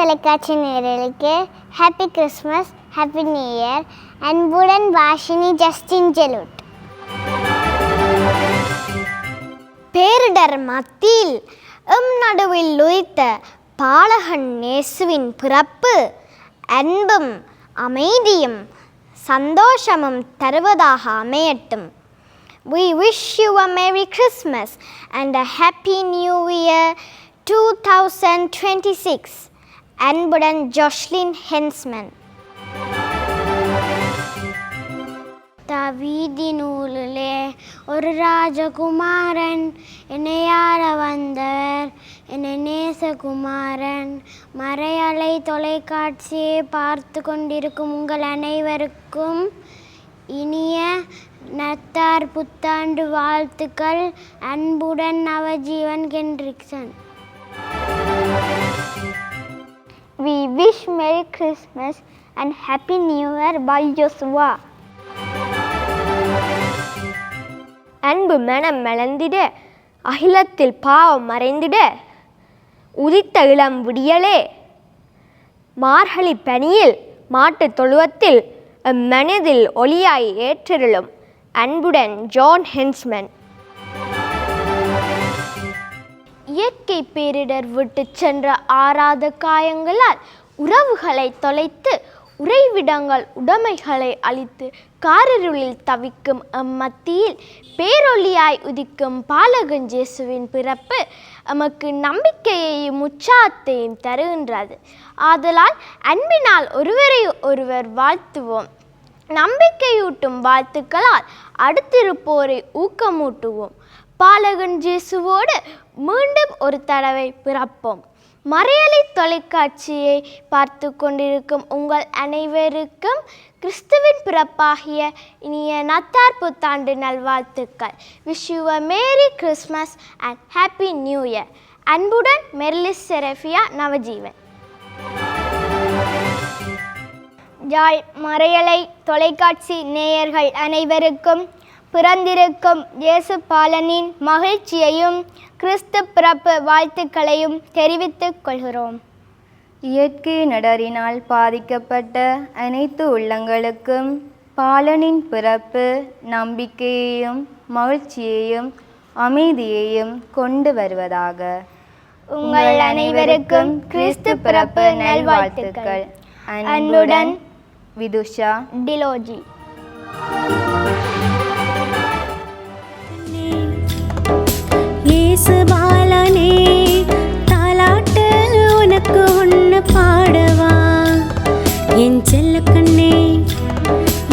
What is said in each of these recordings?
தொலைக்காட்சி நேயர்களுக்கு happy Christmas, happy new year. அன்புடன் வாஷினி ஜஸ்டின் ஜெலூட். பேரிடர் மத்தியில் நடுவில் உதித்த பாலகன் இயேசுவின் பிறப்பு அன்பும் அமைதியும் சந்தோஷமும் தருவதாக அமையட்டும். We wish you a Merry Christmas and a Happy New Year 2026. அன்புடன் ஜோஸ்லின் ஹென்ஸ்மன். தாவீது நூலிலே ஒரு ராஜகுமாரன், என்னையார வந்தவர் என்னை நேசகுமாரன். மறையலை தொலைக்காட்சியை பார்த்து கொண்டிருக்கும் உங்கள் அனைவருக்கும் இனிய நத்தார் புத்தாண்டு வாழ்த்துக்கள். அன்புடன் Navjivan கென்ரிக்சன். We wish Merry Christmas and Happy New Year by Joshua. அன்பு மனம் மலர்ந்திட, அகிலத்தில் பாவம் மறைந்திட, உதித்த இளம் விடியலே மார்கழி பனியில் மாட்டுத் தொழுவத்தில் மனதில் ஒளியாய் ஏற்றருளும். அன்புடன் ஜான் ஹென்ஸ்மன். இயற்கை பேரிடர் விட்டு சென்ற ஆறாத காயங்களால் உறவுகளை தொலைத்து, உறைவிடங்கள் உடைமைகளை அழித்து, காரிருளில் தவிக்கும் மத்தியில் பேரொளியாய் உதிக்கும் பாலகன் இயேசுவின் பிறப்பு எமக்கு நம்பிக்கையையும் உற்சாகத்தையும் தருகின்றது. ஆதலால் அன்பினால் ஒருவரை ஒருவர் வாழ்த்துவோம். நம்பிக்கையூட்டும் வாழ்த்துக்களால் அடுத்திருப்போரை ஊக்கமூட்டுவோம். பாலகன் இயேசுவோடு மீண்டும் ஒரு தடவை பிறப்போம். மறையலை தொலைக்காட்சியை பார்த்து கொண்டிருக்கும் உங்கள் அனைவருக்கும் கிறிஸ்துவின் பிறப்பாகிய இனிய நத்தார் புத்தாண்டு நல்வாழ்த்துக்கள். Wish you a merry Christmas and happy new year. அன்புடன் மெர்லிஸ் செரஃபியா நவஜீவன். யாழ் மறையலை தொலைக்காட்சி நேயர்கள் அனைவருக்கும் பிறந்திருக்கும் இயேசு பாலனின் மகிழ்ச்சியையும் கிறிஸ்து பிறப்பு வாழ்த்துக்களையும் தெரிவித்துக் கொள்கிறோம். இயற்கை இடரினால் பாதிக்கப்பட்ட அனைத்து உள்ளங்களுக்கும் பாலனின் பிறப்பு நம்பிக்கையையும் மகிழ்ச்சியையும் அமைதியையும் கொண்டு வருவதாக. உங்கள் அனைவருக்கும் கிறிஸ்து பிறப்பு நல்வாழ்த்துக்கள். அன்புடன் விதுஷா டிலோஜி. இயேசு பாலனே தாலாட்டு உனக்கு ஒன்று பாடவா, என் செல்ல கண்ணே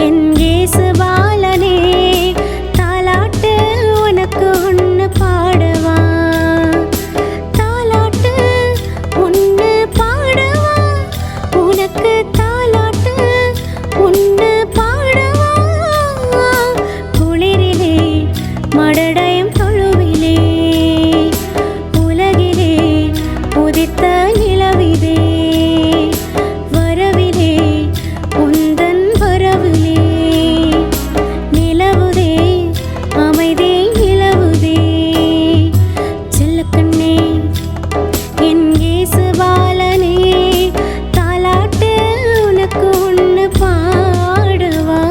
என் இயேசு பாலனே தாலாட்டு உனக்கு ஒன்று பாடவா, தாலாட்டு ஒன்று பாடவா, உனக்கு தாலாட்டு ஒன்று பாடவா, குளிரிலே மடடையும் தொழுவிலே உலகிலே உதித்த நிலவிலே வரவிலே உந்தன் வரவிலே நிலவுதே அமைதி நிலவுதே செல்லக்கண்ணே என் இயேசு பாலனே தாலாட்டு உனக்கு ஒன்று பாடுவா.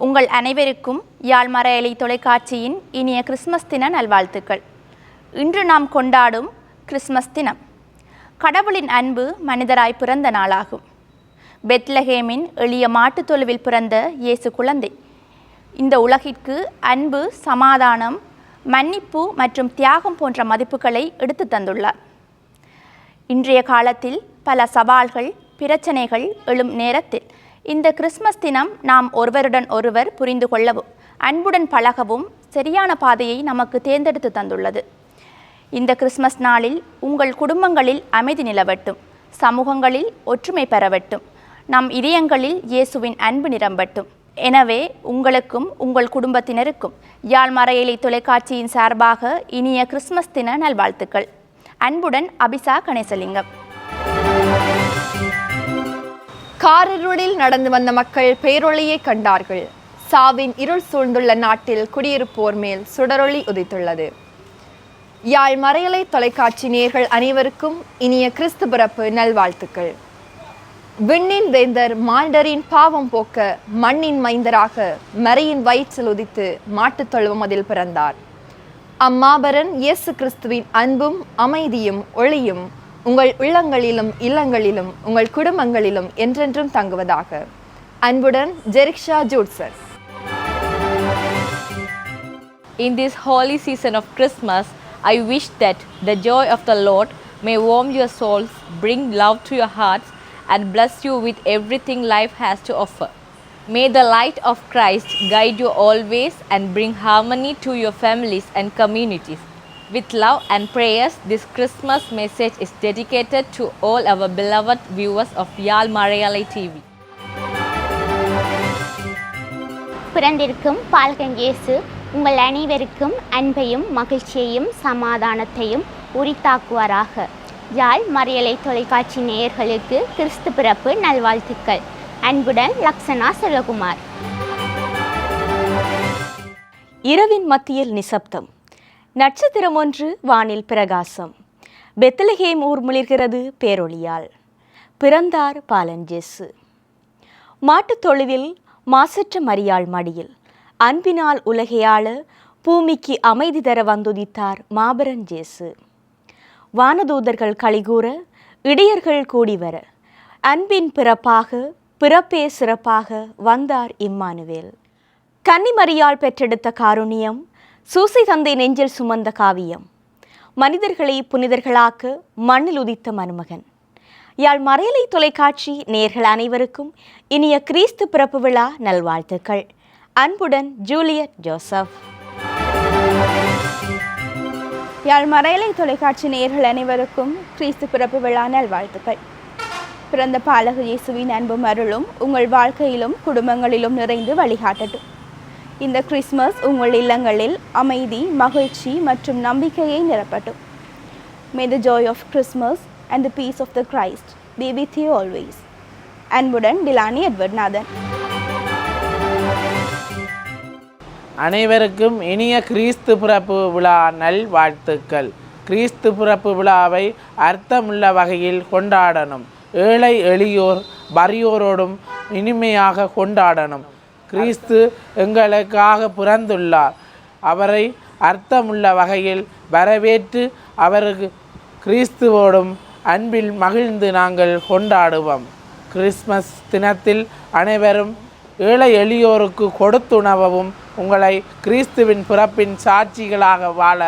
உங்கள் அனைவருக்கும் யாழ் மறையலை தொலைக்காட்சியின் இனிய கிறிஸ்மஸ் தின நல்வாழ்த்துக்கள். இன்று நாம் கொண்டாடும் கிறிஸ்மஸ் தினம் கடவுளின் அன்பு மனிதராய் பிறந்த நாளாகும். பெத்லஹேமின் எளிய மாட்டுத் தொழுவில் பிறந்த இயேசு குழந்தை இந்த உலகிற்கு அன்பு, சமாதானம், மன்னிப்பு மற்றும் தியாகம் போன்ற மதிப்புகளை எடுத்து தந்துள்ளார். இன்றைய காலத்தில் பல சவால்கள், பிரச்சனைகள் எழும் நேரத்தில் இந்த கிறிஸ்மஸ் தினம் நாம் ஒருவருடன் ஒருவர் புரிந்து கொள்ளவும், அன்புடன் பழகவும் சரியான பாதையை நமக்கு தேர்ந்தெடுத்து தந்துள்ளது. இந்த கிறிஸ்மஸ் நாளில் உங்கள் குடும்பங்களில் அமைதி நிலவட்டும், சமூகங்களில் ஒற்றுமை பெறவட்டும், நம் இதயங்களில் இயேசுவின் அன்பு நிரம்பட்டும். எனவே உங்களுக்கும் உங்கள் குடும்பத்தினருக்கும் யாழ் மறையலை தொலைக்காட்சியின் சார்பாக இனிய கிறிஸ்மஸ் தின நல்வாழ்த்துக்கள். அன்புடன் அபிசா கணேசலிங்கம். காரிருளில் நடந்து வந்த மக்கள் பேரொளியை கண்டார்கள். சாவின் இருள் சூழ்ந்துள்ள நாட்டில் குடியிருப்போர் மேல் சுடரொளி உதித்துள்ளது. யாழ் மறையலை தொலைக்காட்சி நேயர்கள் அனைவருக்கும் இனிய கிறிஸ்து பிறப்பு நல்வாழ்த்துக்கள். விண்ணின் வேந்தர் மாண்டரின் பாவம் போக்க மண்ணின் மைந்தராக மறையின் வயிற்றில் உதித்து மாட்டுத் தொழுவமதில் பிறந்தார். அம்மாபரன் இயேசு கிறிஸ்துவின் அன்பும் அமைதியும் ஒளியும் உங்கள் உள்ளங்களிலும் இல்லங்களிலும் உங்கள் குடும்பங்களிலும் என்றென்றும் தங்குவதாக. அன்புடன் Jeriksha Judson. In this holy season of Christmas, I wish that the joy of the Lord may warm your souls, bring love to your hearts, and bless you with everything life has to offer. May the light of Christ guide you always and bring harmony to your families and communities. With love and prayers, this Christmas message is dedicated to all our beloved viewers of Yal Marayalai TV. பிறந்திருக்கும் Balkan இயேசு உங்கள் அனைவருக்கும் அன்பையும் மகிழ்ச்சியையும் சமாதானத்தையும் உரித்தாக்குவாராக. யாழ் மறையலை தொலைக்காட்சி நேயர்களுக்கு கிறிஸ்து பிறப்பு நல்வாழ்த்துக்கள். அன்புடன் லக்ஷனா செல்வகுமார். இரவின் மத்தியில் நிசப்தம், நட்சத்திரம் ஒன்று வானில் பிரகாசம். பெத்லகேம் ஊர் மிளிர்கிறது பேரொளியால். பிறந்தார் பாலன் இயேசு. மாட்டுத் தொழுவில் மாசற்ற மரியாள் மடியில் அன்பினால் உலகையாள பூமிக்கு அமைதி தர வந்துதித்தார் மாபரன் இயேசு. வானதூதர்கள் களிகூற, இடையர்கள் கூடி வர, அன்பின் பிறப்பாக பிறப்பே சிறப்பாக வந்தார் இம்மானுவேல். கன்னிமரியாள் பெற்றெடுத்த காருண்யம், சூசை தந்தை நெஞ்சில் சுமந்த காவியம், மனிதர்களை புனிதர்களாக்க மண்ணில் உதித்த மருமகன். யாழ் மறையலை தொலைக்காட்சி நேயர்கள் அனைவருக்கும் இனிய கிறிஸ்து பிறப்பு விழா நல்வாழ்த்துக்கள். அன்புடன் ஜூலியட் ஜோசப். யாழ் மறையலை தொலைக்காட்சி நேயர்கள் அனைவருக்கும் கிறிஸ்து பிறப்பு விழா நல்வாழ்த்துக்கள். பிறந்த பாலக இயேசுவின் அன்பும் அருளும் உங்கள் வாழ்க்கையிலும் குடும்பங்களிலும் நிறைந்து வழிகாட்டட்டும். இந்த கிறிஸ்மஸ் உங்கள் இல்லங்களில் அமைதி, மகிழ்ச்சி மற்றும் நம்பிக்கையை நிரப்பட்டும். May the joy of Christmas and the peace of the Christ be with you always. அன்புடன் டிலானி எட்வர்ட் நாதன். அனைவருக்கும் இனிய கிறிஸ்து பிறப்பு விழா நல்வாழ்த்துக்கள். கிறிஸ்து பிறப்பு விழாவை அர்த்தமுள்ள வகையில் கொண்டாடணும். ஏழை எளியோர் வறியோரோடும் இனிமையாக கொண்டாடணும். கிறிஸ்து எங்களுக்காக பிறந்துள்ளார். அவரை அர்த்தமுள்ள வகையில் வரவேற்று அவருக்கு கிறிஸ்துவோடும் அன்பில் மகிழ்ந்து நாங்கள் கொண்டாடுவோம். கிறிஸ்மஸ் தினத்தில் அனைவரும் ஏழை எளியோருக்கு கொடுத்துணவும் உங்களை கிறிஸ்துவின் பிறப்பின் சாட்சிகளாக வாழ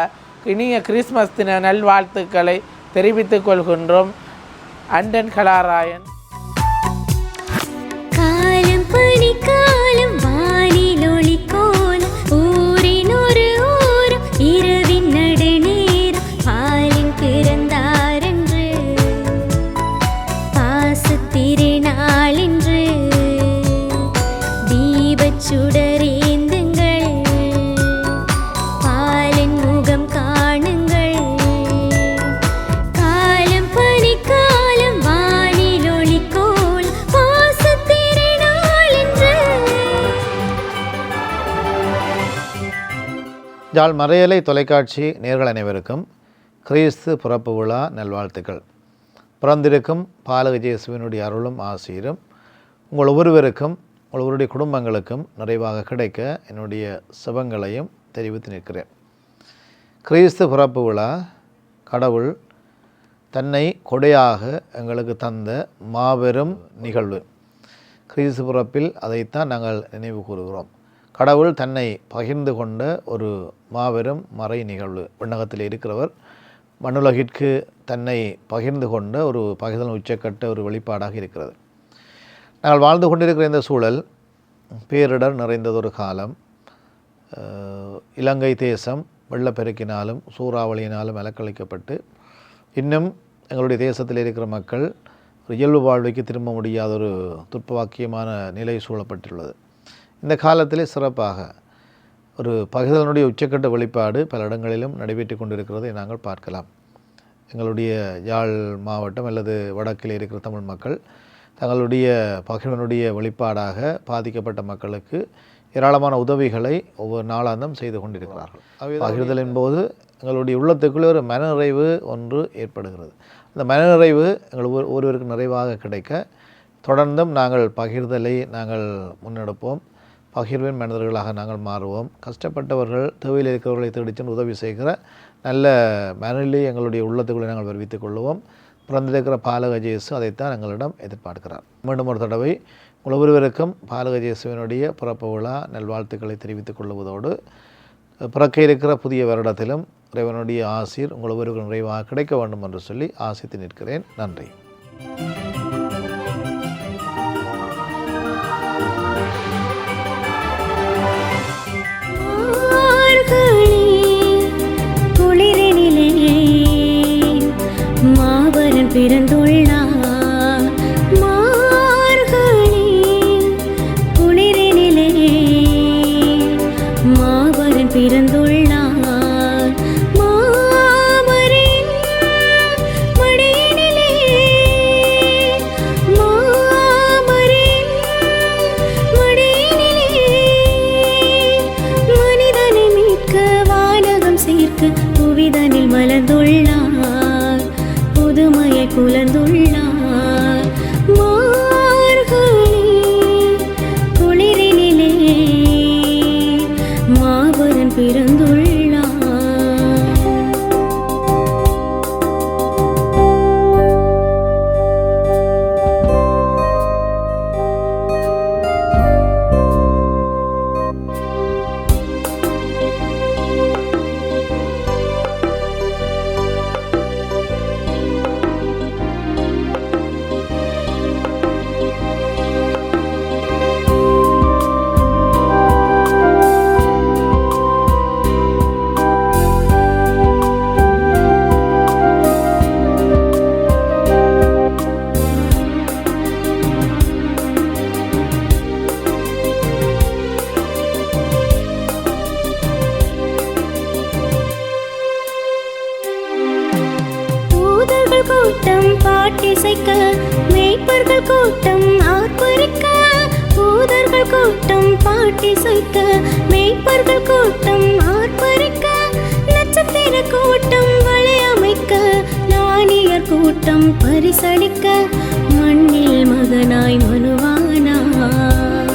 இனிய கிறிஸ்மஸ் தின நல்வாழ்த்துக்களை தெரிவித்துக் கொள்கின்றோம். அண்டன் கலாராயன். காலம் பனி காலம் வானில் ஒளி கோலம் ஊரின் ஒரு ஊரும் இரவின் நடுநேரம் பாலின் பிறந்தாரென்று பாசத்திருநாளென்று தீபச்சுடரேந்துங்கள் பாலின் முகம் காணுங்கள். காலம் பனி காலம் வானில் ஒளி கோல் பாசத்திருநாளென்று. யாழ் மறையலை தொலைக்காட்சி நேயர்கள் அனைவருக்கும் கிறிஸ்து பிறப்பு விழா நல்வாழ்த்துக்கள். பிறந்திருக்கும் பாலக இயேசுவினுடைய அருளும் ஆசீரும் உங்கள் ஒவ்வொருவருக்கும் ஒவ்வொருடைய குடும்பங்களுக்கும் நிறைவாக கிடைக்க என்னுடைய சுபங்களையும் தெரிவித்து நிற்கிறேன். கிறிஸ்து பிறப்பு விழா கடவுள் தன்னை கொடையாக எங்களுக்கு தந்த மாபெரும் நிகழ்வு. கிறிஸ்து பிறப்பில் அதைத்தான் நாங்கள் நினைவு கூறுகிறோம். கடவுள் தன்னை பகிர்ந்து கொண்ட ஒரு மாபெரும் மறை நிகழ்வு. விண்ணகத்தில் இருக்கிறவர் மண்ணுலகிற்கு தன்னை பகிர்ந்து கொண்ட ஒரு பகிர்தல் உச்சக்கட்ட ஒரு வெளிப்பாடாக இருக்கிறது. நாங்கள் வாழ்ந்து கொண்டிருக்கிற இந்த சூழல் பேரிடர் நிறைந்ததொரு காலம். இலங்கை தேசம் வெள்ளப்பெருக்கினாலும் சூறாவளியினாலும் அலக்களிக்கப்பட்டு இன்னும் எங்களுடைய தேசத்தில் இருக்கிற மக்கள் ஒரு இயல்பு வாழ்வைக்கு திரும்ப முடியாத ஒரு துர்ப்பாக்கியமான நிலை சூழப்பட்டுள்ளது. இந்த காலத்திலே சிறப்பாக ஒரு பகிர்தலினுடைய உச்சக்கட்ட வெளிப்பாடு பல இடங்களிலும் நடைபெற்று கொண்டிருக்கிறதை நாங்கள் பார்க்கலாம். எங்களுடைய யாழ் மாவட்டம் அல்லது வடக்கில் இருக்கிற தமிழ் மக்கள் தங்களுடைய பகிர்வனுடைய வெளிப்பாடாக பாதிக்கப்பட்ட மக்களுக்கு ஏராளமான உதவிகளை ஒவ்வொரு நாளாந்தம் செய்து கொண்டிருக்கிறார்கள். பகிர்தலின் போது எங்களுடைய உள்ளத்துக்குள்ளே ஒரு மனநிறைவு ஒன்று ஏற்படுகிறது. அந்த மனநிறைவு எங்கள் ஒருவருக்கு நிறைவாக கிடைக்க தொடர்ந்தும் நாங்கள் பகிர்தலை நாங்கள் முன்னெடுப்போம். பகிர்வின் மனிதர்களாக நாங்கள் மாறுவோம். கஷ்டப்பட்டவர்கள் தேவையில் இருக்கிறவர்களை தேடிச்சென்று உதவி செய்கிற நல்ல மனநிலை எங்களுடைய உள்ளத்துக்குள்ளே நாங்கள் வருவித்துக் கொள்வோம். பிறந்திருக்கிற பாலக இயேசு அதைத்தான் எங்களிடம் எதிர்பார்க்கிறார். மீண்டும் ஒரு தடவை உங்கள் ஒருவருக்கும் பாலக இயேசுவினுடைய பிறப்பு விழா நல்வாழ்த்துக்களை தெரிவித்துக் கொள்வதோடு பிறக்க இருக்கிற புதிய வருடத்திலும் இறைவனுடைய ஆசீர் உங்கள் ஒருவருக்கு நிறைவாக கிடைக்க வேண்டும் என்று சொல்லி ஆசித்து நிற்கிறேன். நன்றி. மாபரன் பிறந்துள்ளார் மார்கழி குளிரினிலே மாபரன் பிறந்துள்ளார் மாமரின் மடியினிலே மாமரின் மடியினிலே மனிதனை மீட்க வானகம் சேர்க்க புவிதனில் மலர்ந்துள்ளார் புதுமையை புலந்துள்ளார் மார்கழி குளிரினிலே மாபரன் பிறந்துள்ளார். கூட்டம் பாட்டிசைக்க மேய்ப்பர்கள் கூட்டம் ஆர்ப்பரிக்க தூதர்கள் கூட்டம் பாட்டிசைக்க மேய்ப்பர்கள் கூட்டம் ஆர்ப்பரிக்க நட்சத்திர கூட்டம் வளையமைக்க ஞானியர் கூட்டம் பரிசளிக்க மண்ணில் மகனாய் மனுவானார்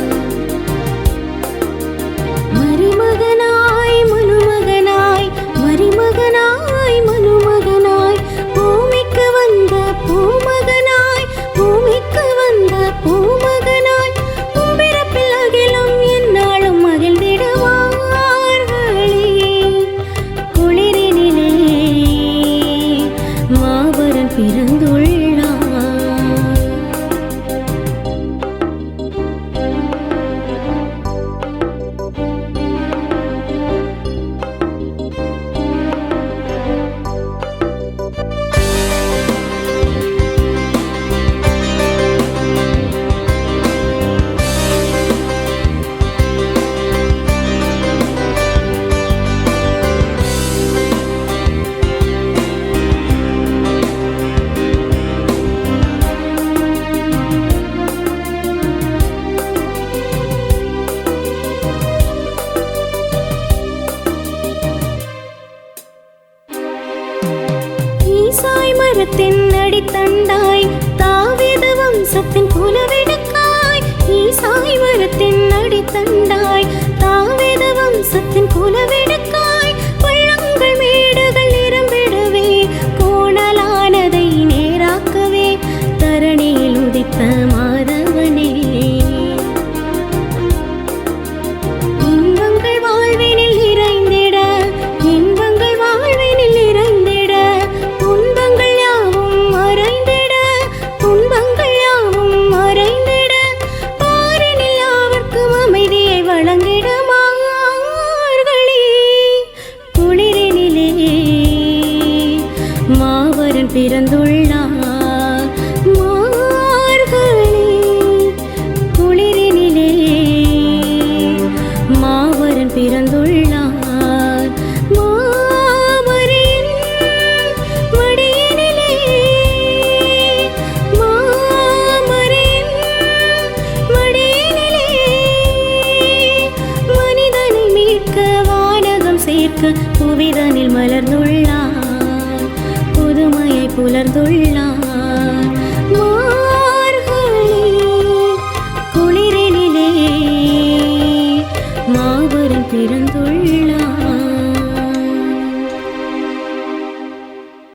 மருமகனாய் மனுமகனாய் மருமகனாய் மனுமகனாய் பூமிக்கு வந்த பூமகனாய் பூமிக்கு வந்த பூமகனாய் பிறப்பில் அகிலம் எந்நாளும் மகிழ்ந்திடுவார்களே குளிரினிலே மாபரன் பிறந்துள்ளார். ஈசாய் மரத்தின் அடித்தண்டாய் தாவீது வம்சத்தின் குலவிளக்காய் ஈசாய் மரத்தின் அடித்தண்டாய் தாவீது வம்சத்தின் குலவிளக்காய் பள்ளங்கள் மேடுகள் நிரம்பிடவே கோணலானதை நேராக்கவே தரணியில் உதித்த மாதவனே இன்பங்கள் வாழ்வினில் நிறைந்திட இன்பங்கள் வாழ்வினில் நிறைந்திட துன்பங்கள் யாவும் மறைந்திட துன்பங்கள் யாவும் மறைந்திட பாரினில் யாவர்க்கும் அமைதியை வழங்கிட மார்கழி குளிரினிலே மாபரன் பிறந்துள்ளார். மார்கழி குளிரினிலே மாபரன் பிறந்துள்ளார். மாமரின் மடியினிலே மாமரின் மடியினிலே மனிதனை மீட்க வானகம் சேர்க்க புவி மாரிதனில் மலர்ந்துள்ளார் புதுமையை புலர்ந்துள்ளார் மார்கழி குளிரினிலே மாபெரும் பிறந்துள்ளார்